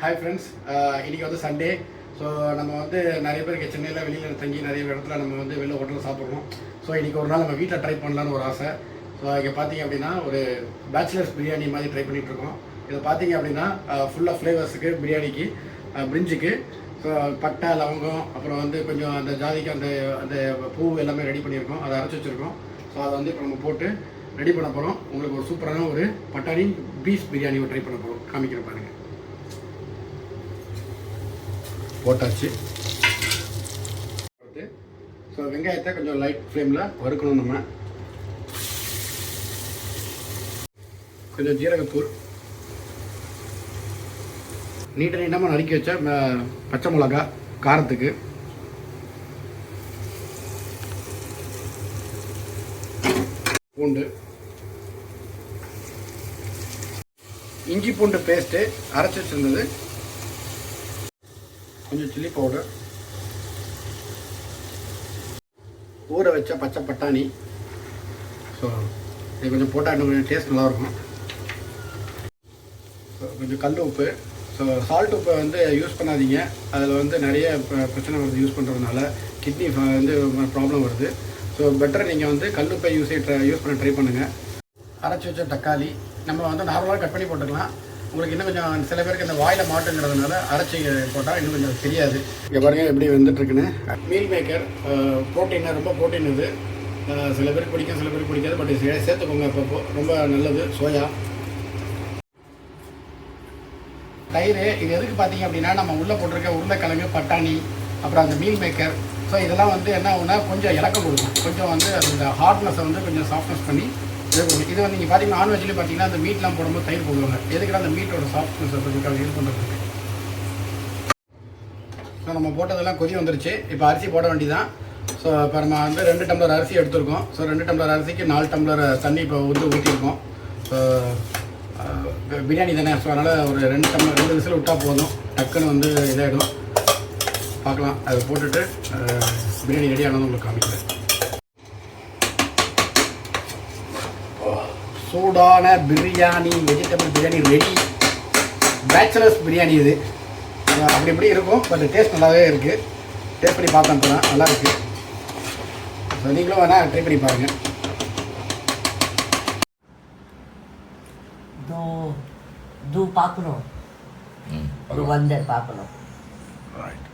Hi friends, இன்றைக்கி வந்து Sunday. So நம்ம வந்து நிறைய பேருக்கு சென்னையில் வெளியில் தங்கி நிறைய இடத்துல நம்ம வந்து வெளில ஹோட்டலில் சாப்பிட்றோம். ஸோ இன்றைக்கி ஒரு நாள் நம்ம வீட்டில் ட்ரை பண்ணலான்னு ஒரு ஆசை. ஸோ இங்கே பார்த்தீங்க அப்படின்னா ஒரு பேச்சுலர்ஸ் பிரியாணி மாதிரி ட்ரை பண்ணிகிட்ருக்கோம். இதை பார்த்தீங்க அப்படின்னா ஃபுல்லாக ஃப்ளேவர்ஸுக்கு, பிரியாணிக்கு, பிரிஞ்சுக்கு, ஸோ பட்டை, லவங்கம், அப்புறம் வந்து கொஞ்சம் அந்த ஜாதிக்கு அந்த அந்த பூ எல்லாமே ரெடி பண்ணியிருக்கோம். அதை அரைச்சி வச்சுருக்கோம். ஸோ அதை வந்து இப்போ நம்ம போட்டு ரெடி பண்ண போகிறோம். உங்களுக்கு ஒரு சூப்பரான ஒரு பட்டாணி பீஃப் பிரியாணி ட்ரை பண்ண போகிறோம். காமிக்கிறேன் பாருங்கள். போட்டாச்சு. ஸோ வெங்காயத்தை கொஞ்சம் லைட் ஃப்ளேமில் வறுக்கணும். நம்ம கொஞ்சம் ஜீரகத்தூள், நீட்டமாக நறுக்கி வச்ச பச்சை மிளகா காரத்துக்கு, பூண்டு, இஞ்சி பூண்டு பேஸ்ட்டு அரைச்சி வச்சுருந்தது, கொஞ்சம் சில்லி பவுடர், ஊற வச்ச பச்சை பட்டாணி. ஸோ இது கொஞ்சம் போட்டால் இன்னும் கொஞ்சம் டேஸ்ட் நல்லாயிருக்கும். ஸோ கொஞ்சம் கல் உப்பு. ஸோ சால்ட் உப்பை வந்து யூஸ் பண்ணாதீங்க. அதில் வந்து நிறைய பிரச்சனை வருது யூஸ் பண்ணுறதுனால. கிட்னி வந்து ப்ராப்ளம் வருது. ஸோ பெட்டர் நீங்கள் வந்து கல் உப்பை யூஸ் பண்ண ட்ரை பண்ணுங்கள். அரைச்சி வச்ச தக்காளி நம்ம வந்து நார்மலாக கட் பண்ணி போட்டுக்கலாம். உங்களுக்கு இன்னும் கொஞ்சம் சில பேருக்கு இந்த வாயில் மாட்டுங்கிறதுனால அரைச்சி போட்டால் இன்னும் கொஞ்சம் தெரியாது. இங்கே பாருங்கள் எப்படி வந்துட்டுருக்குன்னு. மீல் மேக்கர் ப்ரோட்டீன், ரொம்ப ப்ரோட்டீன் இது. சில பேருக்கு பிடிக்கும், சில பேருக்கு பிடிக்காது. பட் சேர்த்துக்கோங்க அப்பப்போ, ரொம்ப நல்லது. சோயா, தயிர். இது எதுக்கு பார்த்தீங்க அப்படின்னா நம்ம உள்ளே போட்டிருக்க உருளைக்கிழங்கு, பட்டாணி, அப்புறம் அந்த மீல் மேக்கர். ஸோ இதெல்லாம் வந்து என்ன ஆகுனா கொஞ்சம் இலக்கம் கொடுக்கும். கொஞ்சம் வந்து அந்த ஹார்ட்னஸை வந்து கொஞ்சம் சாஃப்ட்னஸ் பண்ணி இது வந்து நீங்கள் பார்த்தீங்கன்னா நான்வெஜ்லேயும் பார்த்தீங்கன்னா அந்த மீட்லாம் போடும்போது தயிர் போடுவாங்க. எதுக்குன்னா அந்த மீட்டோட சாஃப்ட்னஸ் கொஞ்சம் யூஸ் பண்ணுறதுக்கு. ஸோ நம்ம போட்டதெல்லாம் கொதி வந்துருச்சு. இப்போ அரிசி போட வேண்டியதான். ஸோ இப்போ நம்ம வந்து 2 டம்ளர் அரிசி எடுத்துருக்கோம். ஸோ 2 டம்ளர் அரிசிக்கு 4 டம்ளர் தண்ணி இப்போ ஊற்றிருக்கோம். ஸோ பிரியாணி தானே, ஸோ அதனால் ஒரு 2 விசில் விட்டால் போதும். டக்குன்னு வந்து இதாகிடும். பார்க்கலாம். அதை போட்டுட்டு பிரியாணி ரெடி ஆனதும் உங்களுக்கு காமிக்கிறேன். சூடான biryani, vegetable biryani ready. Bachelors biryani இது. அப்படி இப்படி இருக்கும், பட் டேஸ்ட் நல்லாவே இருக்குது. டேஸ்ட் பண்ணி பார்த்தேன், போனால் நல்லா இருக்குது. ஸோ நீங்களும் வேணால் ட்ரை பண்ணி பாருங்கள். பார்க்கணும், வந்து பார்க்கணும். ரைட்.